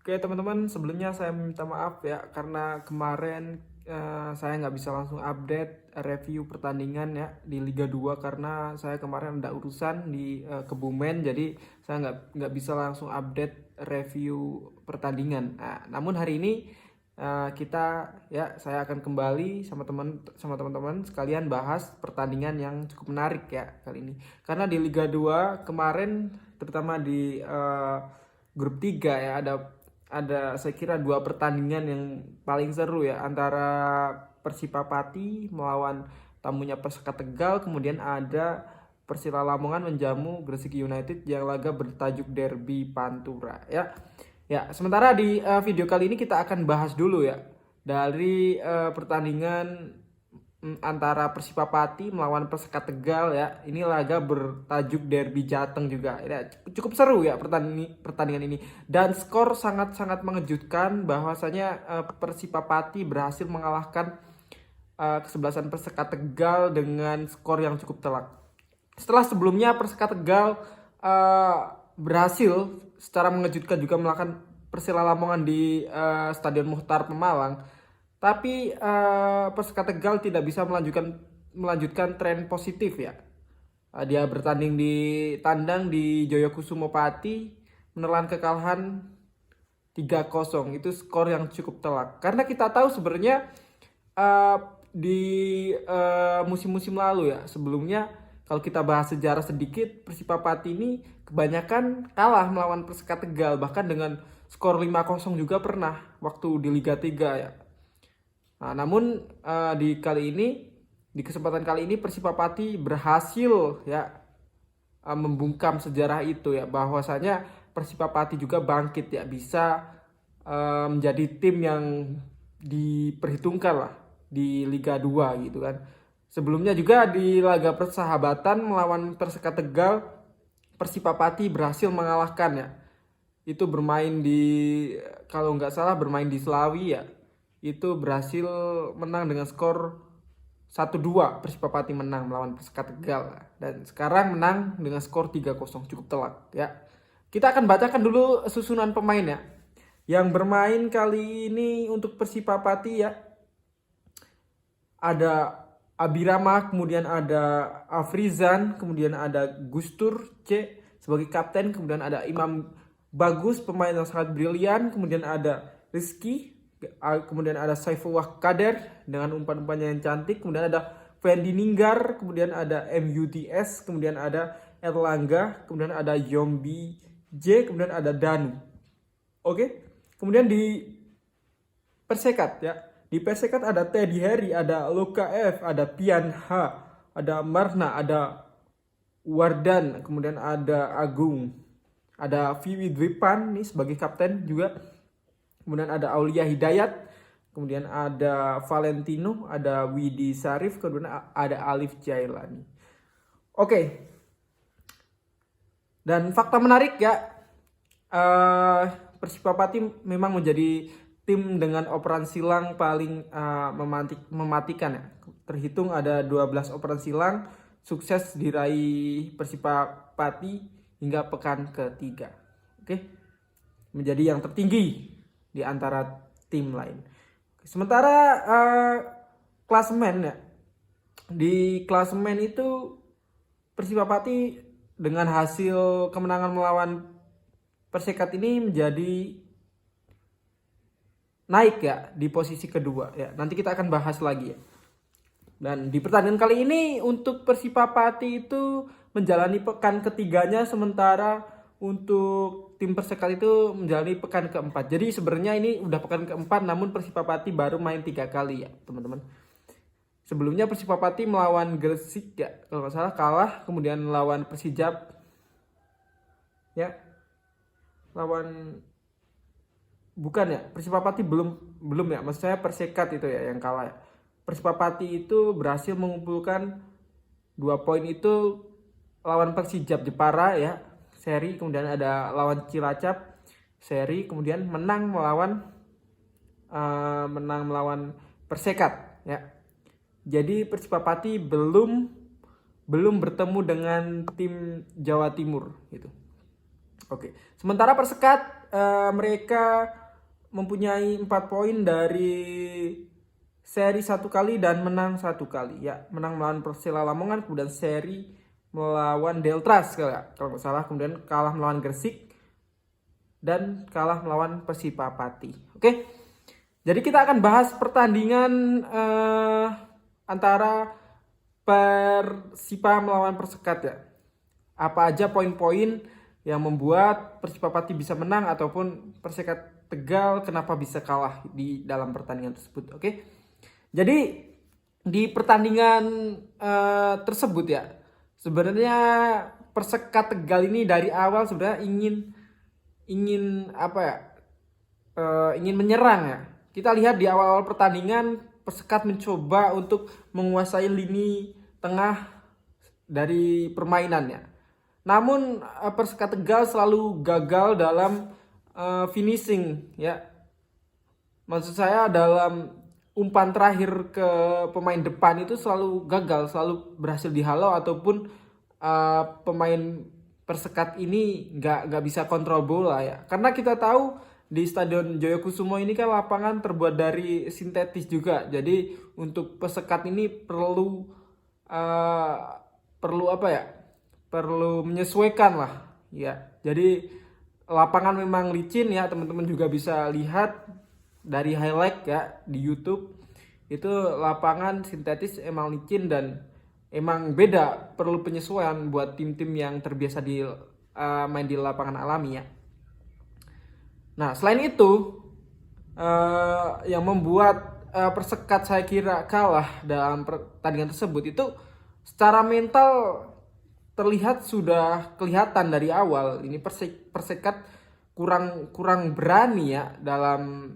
Oke teman-teman, sebelumnya saya minta maaf ya karena kemarin saya nggak bisa langsung update review pertandingan ya di Liga 2 karena saya kemarin ada urusan di Kebumen, jadi saya nggak bisa langsung update review pertandingan. Nah, namun hari ini saya akan kembali sama teman-teman sekalian bahas pertandingan yang cukup menarik ya kali ini. Karena di Liga 2 kemarin terutama di grup 3 ya ada saya kira dua pertandingan yang paling seru ya antara Persipapati melawan tamunya Perseka Tegal, kemudian ada Persela Lamongan menjamu Gresik United yang laga bertajuk Derby Pantura ya. Ya, sementara di video kali ini kita akan bahas dulu ya dari pertandingan antara Persipapati melawan Perseka Tegal ya. Ini laga bertajuk Derby Jateng juga. Ya, cukup seru ya pertandingan ini. Dan skor sangat-sangat mengejutkan bahwasanya Persipapati berhasil mengalahkan kesebelasan Perseka Tegal dengan skor yang cukup telak. Setelah sebelumnya Perseka Tegal berhasil secara mengejutkan juga mengalahkan Persela Lamongan di Stadion Muchtar Pemalang. Tapi Perseka Tegal tidak bisa melanjutkan tren positif ya. Dia bertanding di tandang di Joyokusumo Pati menelan kekalahan 3-0. Itu skor yang cukup telak. Karena kita tahu sebenarnya di musim-musim lalu ya, sebelumnya kalau kita bahas sejarah sedikit, Persipapati ini kebanyakan kalah melawan Perseka Tegal, bahkan dengan skor 5-0 juga pernah waktu di Liga 3 ya. Nah, namun di kesempatan kali ini Persipapati berhasil ya membungkam sejarah itu ya, bahwasanya Persipapati juga bangkit ya, bisa menjadi tim yang diperhitungkan lah di Liga 2 gitu kan. Sebelumnya juga di laga persahabatan melawan Perseka Tegal, Persipapati berhasil mengalahkan ya. Itu bermain di, kalau nggak salah bermain di Selawi ya, itu berhasil menang dengan skor 1-2. Persipapati menang melawan Perseka Tegal dan sekarang menang dengan skor 3-0, cukup telak ya. Kita akan bacakan dulu susunan pemain ya yang bermain kali ini untuk Persipapati ya. Ada Abirama, kemudian ada Afrizan, kemudian ada Gustur C sebagai kapten, kemudian ada Imam Bagus, pemain yang sangat brilian, kemudian ada Rizky, kemudian ada Saifullah Kader dengan umpan-umpannya yang cantik, kemudian ada Fendi Ninggar, kemudian ada MUTS, kemudian ada Erlangga, kemudian ada Yombi J, kemudian ada Danu. Oke, kemudian di Persekat ya. Di Persekat ada Teddy Harry, ada Luka F, ada Pian H, ada Marna, ada Wardan, kemudian ada Agung, ada Vivi Dwipan nih sebagai kapten juga. Kemudian ada Aulia Hidayat, kemudian ada Valentino, ada Widi Sarif, kemudian ada Alif Jailani. Oke. Dan fakta menarik ya, Persipapati memang menjadi tim dengan operan silang paling mematikan ya. Terhitung ada 12 operan silang sukses diraih Persipapati hingga pekan ketiga. Oke. Menjadi yang tertinggi di antara tim lain. Sementara klasemen ya. Di klasemen itu Persipapati dengan hasil kemenangan melawan Persekat ini menjadi naik ya di posisi kedua ya. Nanti kita akan bahas lagi ya. Dan di pertandingan kali ini untuk Persipapati itu menjalani pekan ketiganya, sementara untuk tim Persekat itu menjalani pekan keempat. Jadi sebenarnya ini udah pekan keempat, namun Persipapati baru main 3 kali ya teman-teman. Sebelumnya Persipapati melawan Gresik ya kalau nggak salah kalah, kemudian lawan Persijap ya, lawan bukan ya, Persipapati belum ya, maksud saya Persekat itu ya yang kalah ya. Persipapati itu berhasil mengumpulkan 2 poin itu lawan Persijap Jepara ya seri, kemudian ada lawan Cilacap seri, kemudian menang melawan Persekat ya. Jadi Persipapati belum bertemu dengan tim Jawa Timur gitu. Oke. Sementara Persekat mereka mempunyai 4 poin dari seri 1 kali dan menang 1 kali ya. Menang melawan Persela Lamongan, kemudian seri melawan Deltras kalau nggak salah, kemudian kalah melawan Gresik dan kalah melawan Persipapati. Oke. Jadi kita akan bahas pertandingan antara Persipa melawan Persekat ya. Apa aja poin-poin yang membuat Persipapati bisa menang ataupun Persekat Tegal kenapa bisa kalah di dalam pertandingan tersebut. Oke. Jadi di pertandingan tersebut ya, sebenarnya Persekat Tegal ini dari awal sebenarnya ingin apa ya? Ingin menyerang ya. Kita lihat di awal-awal pertandingan Persekat mencoba untuk menguasai lini tengah dari permainannya. Namun Persekat Tegal selalu gagal dalam finishing ya. Maksud saya dalam umpan terakhir ke pemain depan itu selalu gagal, selalu berhasil dihalau ataupun pemain Persekat ini nggak bisa kontrol bola ya. Karena kita tahu di Stadion Joyokusumo ini kan lapangan terbuat dari sintetis juga. Jadi untuk Persekat ini perlu apa ya? Perlu menyesuaikan lah ya. Jadi lapangan memang licin ya, teman-teman juga bisa lihat dari highlight ya di YouTube. Itu lapangan sintetis emang licin dan emang beda, perlu penyesuaian buat tim-tim yang terbiasa main di lapangan alami ya. Nah, selain itu yang membuat Persekat saya kira kalah dalam pertandingan tersebut itu secara mental terlihat sudah kelihatan dari awal. Ini Persekat kurang berani ya dalam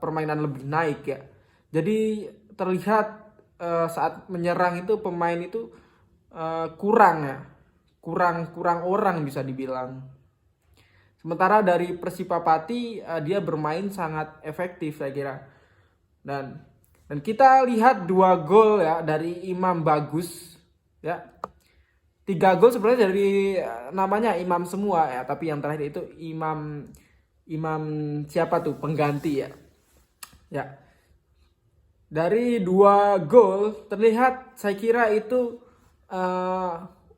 permainan lebih naik ya. Jadi terlihat saat menyerang itu pemain itu kurang ya, kurang orang bisa dibilang. Sementara dari Persipapati dia bermain sangat efektif saya kira. Dan kita lihat 2 gol ya dari Imam Bagus ya. 3 gol sebenarnya dari namanya Imam semua ya, tapi yang terakhir itu Imam siapa tuh pengganti ya. Ya. Dari 2 gol terlihat saya kira itu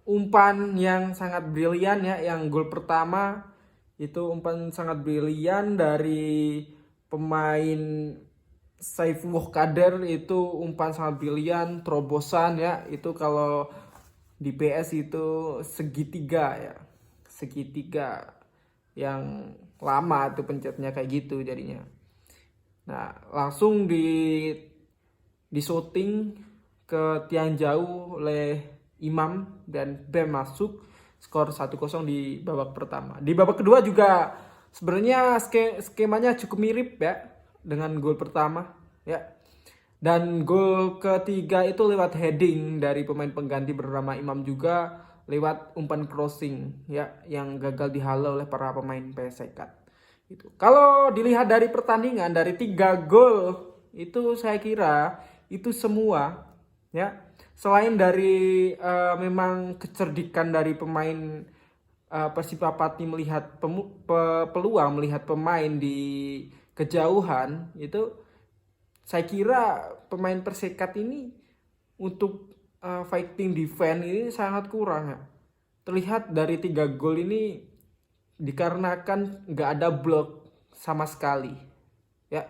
umpan yang sangat brilian ya. Yang gol pertama itu umpan sangat brilian dari pemain Saifullah Kader, itu umpan sangat brilian, terobosan ya. Itu kalau di PS itu segitiga ya. Segitiga yang lama tuh pencetnya kayak gitu jadinya. Nah, langsung di shooting ke tiang jauh oleh Imam dan Bem masuk, skor 1-0 di babak pertama. Di babak kedua juga sebenarnya skemanya cukup mirip ya dengan gol pertama ya. Dan gol ketiga itu lewat heading dari pemain pengganti bernama Imam juga, lewat umpan crossing ya yang gagal dihalau oleh para pemain PSIK. Itu. Kalau dilihat dari pertandingan dari 3 gol itu saya kira itu semua ya, selain dari memang kecerdikan dari pemain Persipapati melihat peluang, melihat pemain di kejauhan, itu saya kira pemain Persekat ini untuk fighting defense ini sangat kurang ya. Terlihat dari 3 gol ini dikarenakan nggak ada blok sama sekali ya.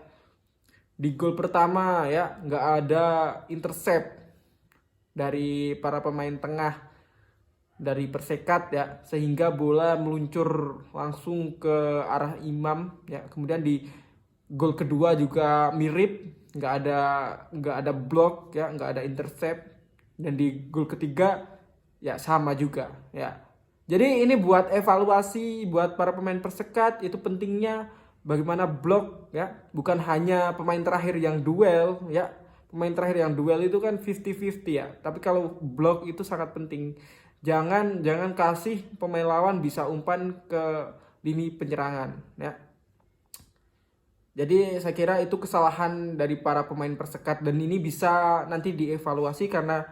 Di gol pertama ya nggak ada intercept dari para pemain tengah dari Persekat ya, sehingga bola meluncur langsung ke arah Imam ya. Kemudian di gol kedua juga mirip, nggak ada blok ya, nggak ada intercept. Dan di gol ketiga ya sama juga ya. Jadi ini buat evaluasi buat para pemain Persekat, itu pentingnya bagaimana blok ya, bukan hanya pemain terakhir yang duel ya. Pemain terakhir yang duel itu kan 50-50 ya, tapi kalau blok itu sangat penting. Jangan kasih pemain lawan bisa umpan ke lini penyerangan ya. Jadi saya kira itu kesalahan dari para pemain Persekat dan ini bisa nanti dievaluasi karena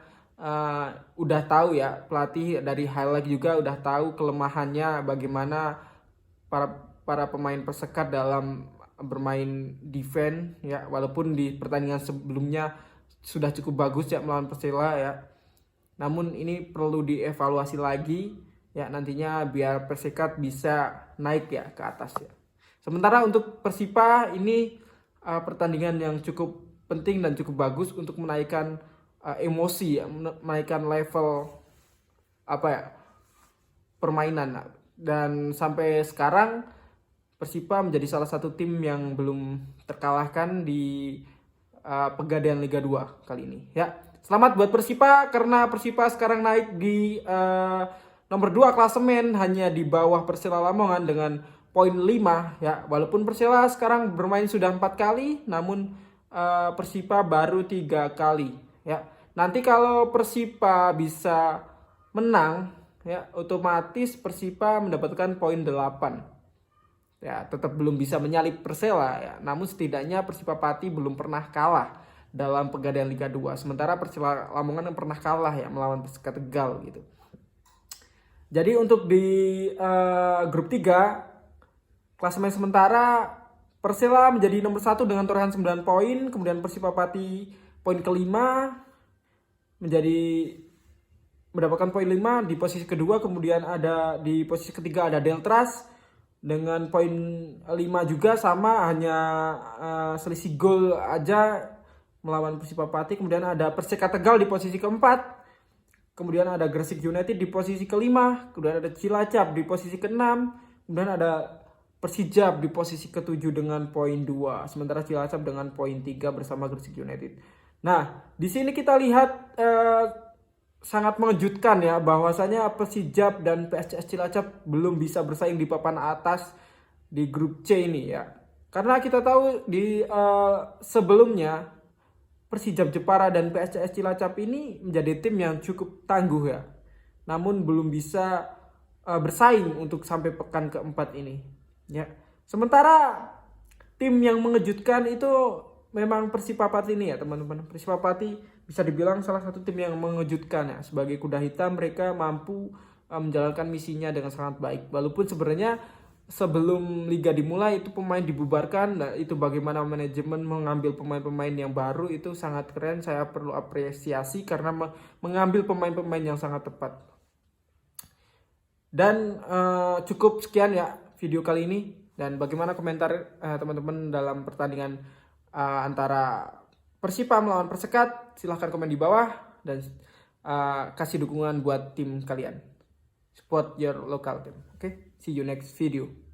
udah tahu ya, pelatih dari highlight juga udah tahu kelemahannya bagaimana para para pemain Persekat dalam bermain defense ya, walaupun di pertandingan sebelumnya sudah cukup bagus ya melawan Persela ya. Namun ini perlu dievaluasi lagi ya nantinya biar Persekat bisa naik ya ke atas ya. Sementara untuk Persipa ini pertandingan yang cukup penting dan cukup bagus untuk menaikkan emosi ya, menaikkan level apa ya permainan. Dan sampai sekarang Persipa menjadi salah satu tim yang belum terkalahkan di Pegadaian Liga 2 kali ini ya. Selamat buat Persipa karena Persipa sekarang naik di nomor 2 klasemen, hanya di bawah Persela Lamongan dengan poin 5 ya. Walaupun Persela sekarang bermain sudah 4 kali, namun Persipa baru 3 kali ya. Nanti kalau Persipa bisa menang ya, otomatis Persipa mendapatkan poin 8. Ya, tetap belum bisa menyalip Persela ya. Namun setidaknya Persipa Pati belum pernah kalah dalam Pegadaian Liga 2. Sementara Persela Lamongan yang pernah kalah ya melawan Perseka Tegal gitu. Jadi untuk di grup 3 klasemen sementara Persela menjadi nomor 1 dengan torehan 9 poin, kemudian Persipa Pati poin kelima menjadi mendapatkan poin 5 di posisi kedua, kemudian ada di posisi ketiga ada Deltras dengan poin 5 juga sama, hanya selisih gol aja melawan Persipa Pati. Kemudian ada Perseka Tegal di posisi keempat, kemudian ada Gresik United di posisi kelima, kemudian ada Cilacap di posisi keenam, kemudian ada Persijap di posisi ketujuh dengan poin 2, sementara Cilacap dengan poin 3 bersama Gresik United. Nah, di sini kita lihat sangat mengejutkan ya bahwasanya Persijap dan PSCS Cilacap belum bisa bersaing di papan atas di grup C ini ya. Karena kita tahu di sebelumnya Persijap Jepara dan PSCS Cilacap ini menjadi tim yang cukup tangguh ya. Namun belum bisa bersaing untuk sampai pekan keempat ini ya. Sementara tim yang mengejutkan itu memang Persipa Pati ini ya teman-teman. Persipa Pati bisa dibilang salah satu tim yang mengejutkan ya. Sebagai kuda hitam mereka mampu menjalankan misinya dengan sangat baik. Walaupun sebenarnya sebelum liga dimulai itu pemain dibubarkan. Nah, itu bagaimana manajemen mengambil pemain-pemain yang baru itu sangat keren. Saya perlu apresiasi karena mengambil pemain-pemain yang sangat tepat. Dan cukup sekian ya video kali ini. Dan bagaimana komentar teman-teman dalam pertandingan antara Persipa melawan Persekat, silahkan komen di bawah dan kasih dukungan buat tim kalian. Support your local team. Okay? See you next video.